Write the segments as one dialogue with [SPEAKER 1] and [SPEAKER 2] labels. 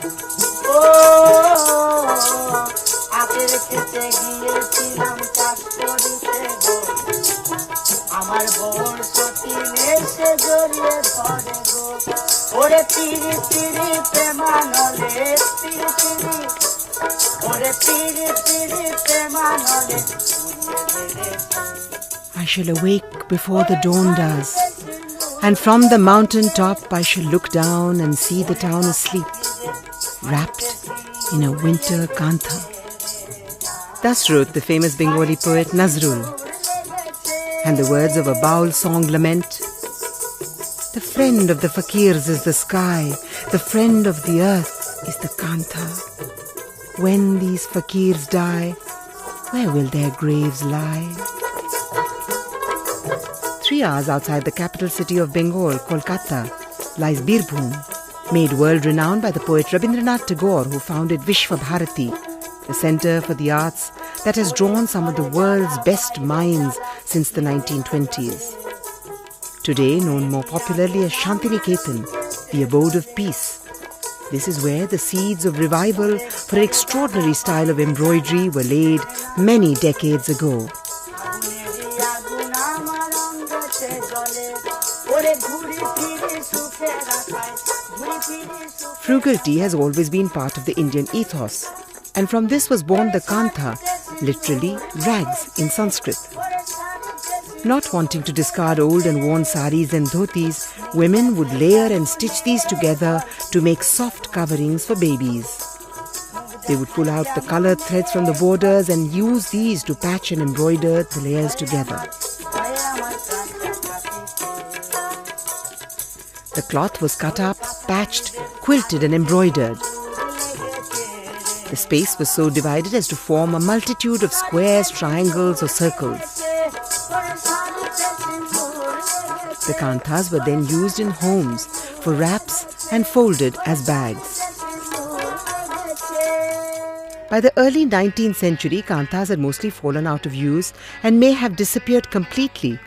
[SPEAKER 1] I shall awake before the dawn does, and from the mountain top I shall look down and see the town asleep, wrapped in a winter kantha. Thus wrote the famous Bengali poet Nazrul. And the words of a Baul song lament, the friend of the fakirs is the sky, the friend of the earth is the kantha. When these fakirs die, where will their graves lie? 3 hours outside the capital city of Bengal, Kolkata, lies Birbhum, made world-renowned by the poet Rabindranath Tagore, who founded Vishwa Bharati, the Centre for the Arts that has drawn some of the world's best minds since the 1920s. Today known more popularly as Shantiniketan, the abode of peace. This is where the seeds of revival for an extraordinary style of embroidery were laid many decades ago. Frugality has always been part of the Indian ethos, and from this was born the kantha, literally rags in Sanskrit. Not wanting to discard old and worn saris and dhotis, women would layer and stitch these together to make soft coverings for babies. They would pull out the colored threads from the borders and use these to patch and embroider the layers together. The cloth was cut up, patched, quilted and embroidered. The space was so divided as to form a multitude of squares, triangles or circles. The kanthas were then used in homes for wraps and folded as bags. By the early 19th century, kanthas had mostly fallen out of use and may have disappeared completely,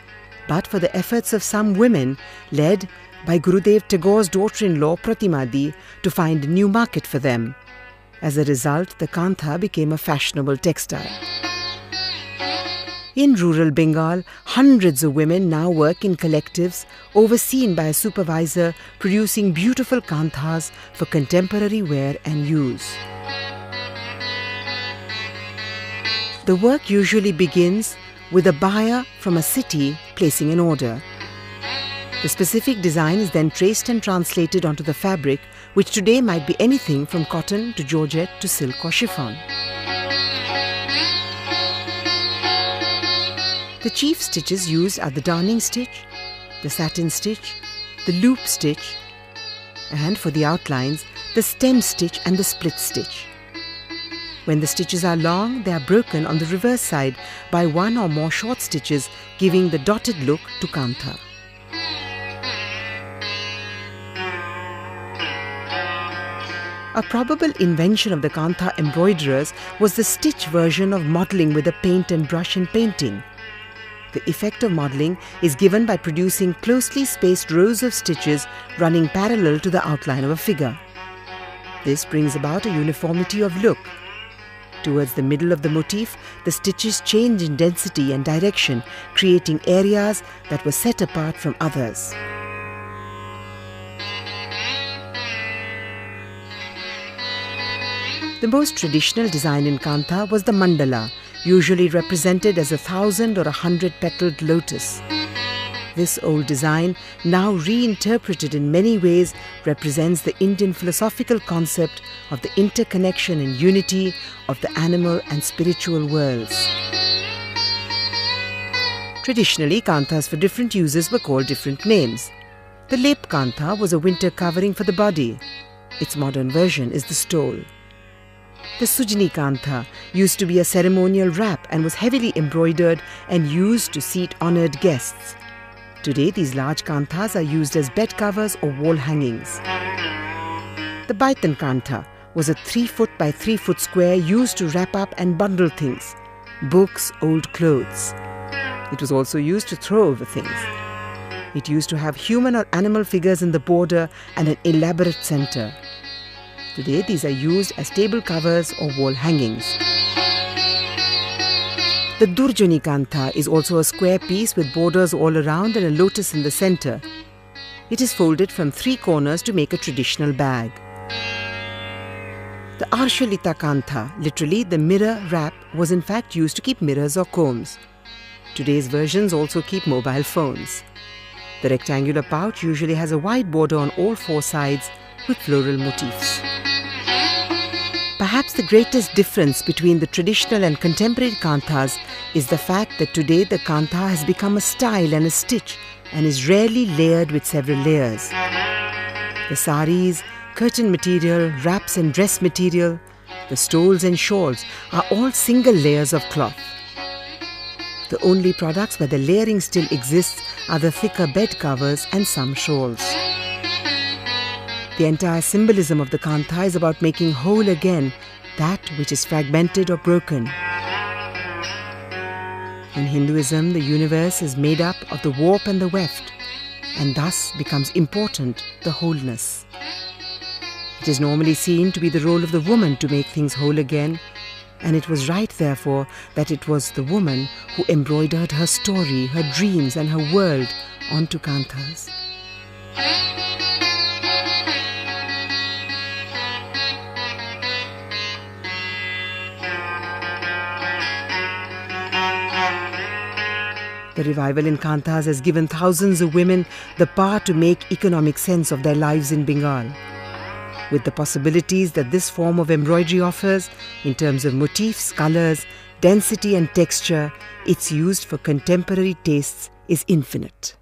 [SPEAKER 1] but for the efforts of some women, led by Gurudev Tagore's daughter-in-law Pratimadi, to find a new market for them. As a result, the kantha became a fashionable textile. In rural Bengal, hundreds of women now work in collectives overseen by a supervisor, producing beautiful kanthas for contemporary wear and use. The work usually begins with a buyer from a city placing an order. The specific design is then traced and translated onto the fabric, which today might be anything from cotton to georgette to silk or chiffon. The chief stitches used are the darning stitch, the satin stitch, the loop stitch, and for the outlines, the stem stitch and the split stitch. When the stitches are long, they are broken on the reverse side by one or more short stitches, giving the dotted look to kantha. A probable invention of the kantha embroiderers was the stitch version of modelling with a paint and brush in painting. The effect of modelling is given by producing closely spaced rows of stitches running parallel to the outline of a figure. This brings about a uniformity of look. Towards the middle of the motif, the stitches change in density and direction, creating areas that were set apart from others. The most traditional design in kantha was the mandala, usually represented as 1,000 or 100-petaled lotus. This old design, now reinterpreted in many ways, represents the Indian philosophical concept of the interconnection and unity of the animal and spiritual worlds. Traditionally, kanthas for different uses were called different names. The lep kantha was a winter covering for the body. Its modern version is the stole. The Sujni Kantha used to be a ceremonial wrap and was heavily embroidered and used to seat honoured guests. Today, these large kanthas are used as bed covers or wall hangings. The Baitan Kantha was a 3-foot by 3-foot square used to wrap up and bundle things, books, old clothes. It was also used to throw over things. It used to have human or animal figures in the border and an elaborate centre. Today, these are used as table covers or wall hangings. The Durjani Kantha is also a square piece with borders all around and a lotus in the center. It is folded from 3 corners to make a traditional bag. The Arshalita Kantha, literally the mirror wrap, was in fact used to keep mirrors or combs. Today's versions also keep mobile phones. The rectangular pouch usually has a wide border on all 4 sides with floral motifs. Perhaps the greatest difference between the traditional and contemporary kanthas is the fact that today the kantha has become a style and a stitch and is rarely layered with several layers. The saris, curtain material, wraps and dress material, the stoles and shawls are all single layers of cloth. The only products where the layering still exists are the thicker bed covers and some shawls. The entire symbolism of the kantha is about making whole again that which is fragmented or broken. In Hinduism, the universe is made up of the warp and the weft, and thus becomes important the wholeness. It is normally seen to be the role of the woman to make things whole again, and it was right, therefore, that it was the woman who embroidered her story, her dreams and her world onto kanthas. The revival in kanthas has given thousands of women the power to make economic sense of their lives in Bengal. With the possibilities that this form of embroidery offers in terms of motifs, colours, density and texture, its use for contemporary tastes is infinite.